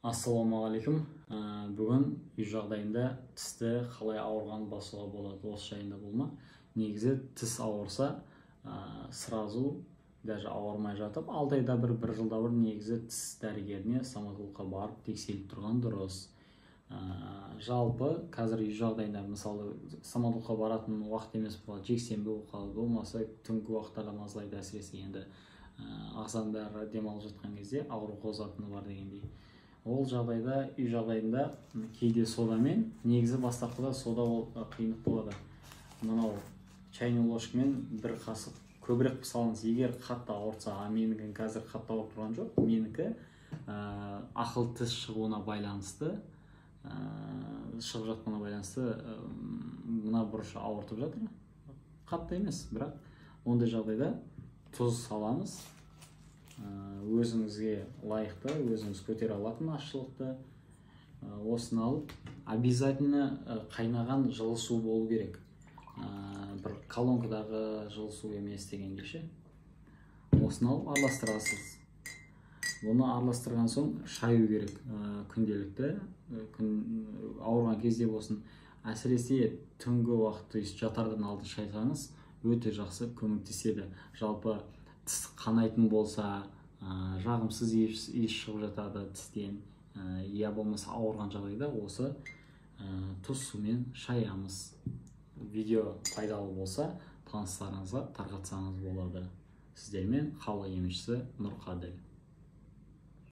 Ассалаумағалейкум. Бүгін үй жағдайында тісті қалай ауырғанын басуға болады, осы жайында болма. Негізі тіс ауырса, сразу даже ауырмай жатып, 6 айда бір жылда бір негізі тіс дәрігеріне, стоматологқа барып тексеріліп тұрған дұрыс. Жалпы қазір үй жағдайында, мысалы, стоматологқа баратын уақыт емес болады, жексенбі болып қалады, болмаса түнгі уақыттарда мазалайды, әсіресе енді ағзаның бәрі демалып жатқан кезде ауру қозатыны бар дегендей. Ол жағдайда, үй жағдайында кейде содамен, негізі бастапқыда сода қиындық болады. Мынау чайный ложкамен бір қасық көбірек салыңыз. Егер қатты ауыртса, менікі қазір қатты ауырып тұрған жоқ, менікі ақыл тіс шығуына байланысты, шығып жатқанына байланысты мына бұрышы ауыртып жатыр. Қатты емес, бірақ ондай жағдайда тұз саламыз. Өзіңізге лайықты, өзіңіз көтере алатын ащылықты осыны алып, обязательно қайнаған жылы су болу керек. Бір колонкадағы жылы су емес дегенде ше. Осыны алып араластырасыз. Бұны араластырған соң шаю керек күнделікті, ауырған кезде болсын. Әсіресе түнгі уақытта жатардан алдын шайсаңыз өте жақсы көмектеседі. Жалпы тіс қанайтын болса, жағымсыз иіс шығып жатады тістен, я болмаса ауырған жағдайда осы тұз сумен шаямыз. Видео пайдалы болса, таныстарыңызға тарқатсаңыз болады. Сіздермен халық емшісі Нұрқаділ.